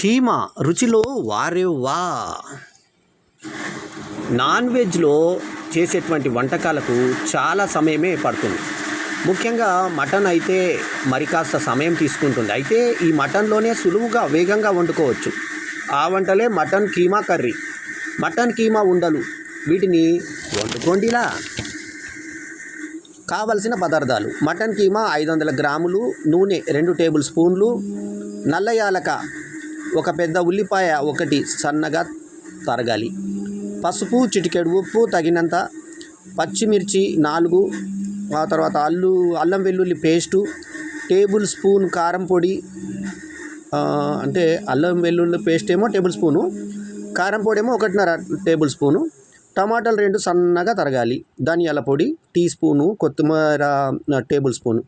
కీమా రుచిలో వారేవ్వా! నాన్ వెజ్లో చేసేటువంటి వంటకాలకు చాలా సమయమే పడుతుంది. ముఖ్యంగా మటన్ అయితే మరి కాస్త సమయం తీసుకుంటుంది. అయితే ఈ మటన్లోనే సులువుగా వేగంగా వండుకోవచ్చు. ఆ వంటలే mutton keema curry, mutton keema ఉండలు. వీటిని వండుకోండిలా. కావలసిన పదార్థాలు: మటన్ కీమా 500 గ్రాములు, నూనె 2 టేబుల్ స్పూన్లు, నల్ల యాలక, ఒక పెద్ద ఉల్లిపాయ 1 సన్నగా తరగాలి, పసుపు చిటికెడు, ఉప్పు తగినంత, పచ్చిమిర్చి 4, ఆ తర్వాత అల్లం వెల్లుల్లి పేస్టు, టేబుల్ స్పూన్ కారం పొడి, అంటే అల్లం వెల్లుల్లి పేస్ట్ ఏమో టేబుల్ స్పూను, కారం పొడి ఏమో 1.5 టేబుల్ స్పూను, టమాటాలు 2 సన్నగా తరగాలి, ధనియాల పొడి టీ స్పూను, కొత్తిమీర టేబుల్ స్పూను.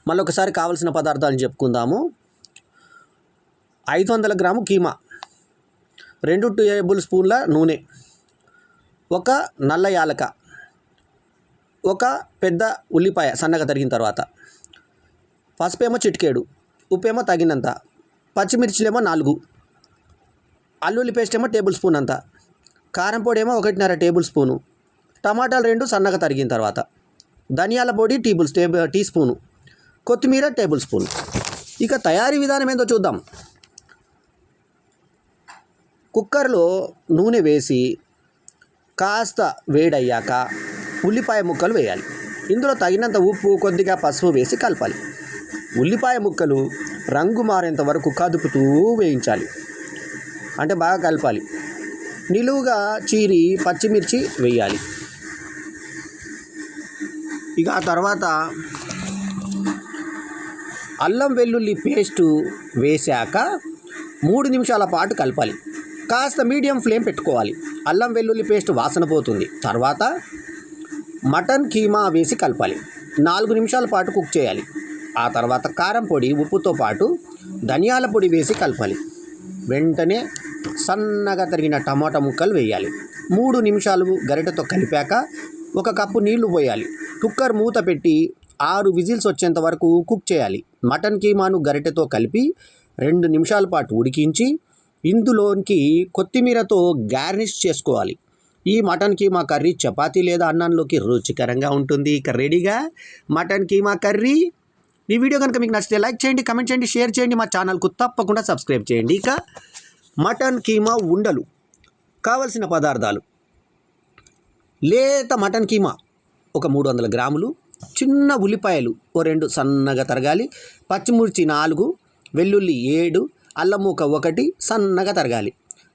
మళ్ళీ ఒకసారి కావాల్సిన పదార్థాలను చెప్పుకుందాము. 500 గ్రాము కీమా, 2 టేబుల్ స్పూన్ల నూనె, 1 నల్ల యాలక, 1 పెద్ద ఉల్లిపాయ సన్నగా తరిగిన తర్వాత, పసుపేమో చిటికేడు, ఉప్పేమో తగినంత, పచ్చిమిర్చిలేమో 4, అల్లుల్లి పేస్ట్ ఏమో టేబుల్ స్పూన్ అంత, కారం పొడి ఏమో 1.5 టేబుల్ స్పూను, టమాటాలు 2 సన్నగా తరిగిన తర్వాత, ధనియాల పొడి టీ స్పూను, కొత్తిమీర టేబుల్ స్పూన్. ఇక తయారీ విధానం ఏందో చూద్దాం. కుక్కర్లో నూనె వేసి కాస్త వేడయ్యాక ఉల్లిపాయ ముక్కలు వేయాలి. ఇందులో తగినంత ఉప్పు, కొద్దిగా పసుపు వేసి కలపాలి. ఉల్లిపాయ ముక్కలు రంగు మారేంత వరకు కదుపుతూ వేయించాలి, అంటే బాగా కలపాలి. నిలువుగా చీరి పచ్చిమిర్చి వేయాలి. ఇక ఆ తర్వాత అల్లం వెల్లుల్లి పేస్టు వేశాక 3 నిమిషాల పాటు కలపాలి. కాస్త మీడియం ఫ్లేమ్ పెట్టుకోవాలి. అల్లం వెల్లుల్లి పేస్ట్ వాసన పోతుంది. తర్వాత మటన్ కీమా వేసి కలపాలి. 4 నిమిషాల పాటు కుక్ చేయాలి. ఆ తర్వాత కారం పొడి, ఉప్పుతో పాటు ధనియాల పొడి వేసి కలపాలి. వెంటనే సన్నగా తరిగిన టమాటా ముక్కలు వేయాలి. 3 నిమిషాలు గరిటెతో కలిపాక 1 కప్పు నీళ్లు పోయాలి. కుక్కర్ మూత పెట్టి 6 విజిల్స్ వచ్చేంత వరకు కుక్ చేయాలి. మటన్ కీమాను గరిటెతో కలిపి 2 నిమిషాల పాటు ఉడికించి ఇందులోనికి కొత్తిమీరతో గార్నిష్ చేసుకోవాలి. ఈ మటన్ కీమా కర్రీ చపాతీ లేదా అన్నంలోకి రుచికరంగా ఉంటుంది. ఇక రెడీగా మటన్ కీమా కర్రీ. ఈ వీడియో కనుక మీకు నచ్చితే లైక్ చేయండి, కమెంట్ చేయండి, షేర్ చేయండి. మా ఛానల్కు తప్పకుండా సబ్స్క్రైబ్ చేయండి. ఇక మటన్ కీమా ఉండలు. కావలసిన పదార్థాలు: లేత మటన్ కీమా 300 గ్రాములు, చిన్న ఉల్లిపాయలు 2 సన్నగా తరగాలి, పచ్చిమిర్చి 4, వెల్లుల్లి 7, అల్లం ముక్క 1 సన్నగా తరగాలి,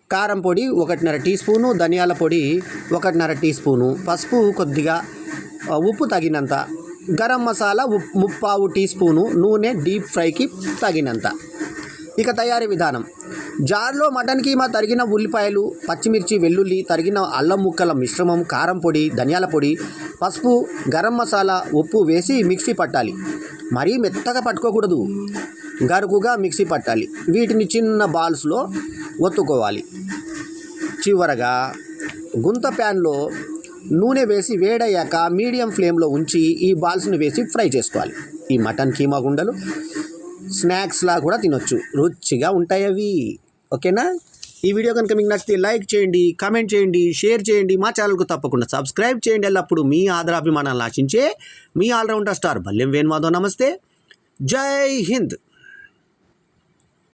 కారం పొడి 1.5 టీ స్పూను, ధనియాల పొడి 1.5 టీ స్పూను, పసుపు కొద్దిగా, ఉప్పు తగినంత, గరం మసాలా 3/4 టీ స్పూను, నూనె డీప్ ఫ్రైకి తగినంత. ఇక తయారీ విధానం: జార్లో మటన్ కీమా, తరిగిన ఉల్లిపాయలు, పచ్చిమిర్చి, వెల్లుల్లి, తరిగిన అల్లం ముక్కల మిశ్రమం, కారం పొడి, ధనియాల పొడి, పసుపు, గరం మసాలా, ఉప్పు వేసి మిక్సీ పట్టాలి. మరీ మెత్తగా పట్టుకోకూడదు, గరుకుగా మిక్సీ పట్టాలి. వీటిని చిన్న బాల్స్లో ఒత్తుకోవాలి. చివరగా గుంత ప్యాన్లో నూనె వేసి వేడయ్యాక మీడియం ఫ్లేమ్లో ఉంచి ఈ బాల్స్ని వేసి ఫ్రై చేసుకోవాలి. ఈ మటన్ కీమా గుండలు స్నాక్స్లా కూడా తినొచ్చు, రుచిగా ఉంటాయి అవి. ఓకేనా? ఈ వీడియో కనుక మీకు నచ్చితే లైక్ చేయండి, కామెంట్ చేయండి, షేర్ చేయండి. మా ఛానల్కు తప్పకుండా సబ్స్క్రైబ్ చేయండి. ఎల్లప్పుడు మీ ఆదరాభిమానాలను ఆశించే మీ ఆల్రౌండర్ స్టార్ బల్లెం వేణుమాధవ్. నమస్తే, జై హింద్.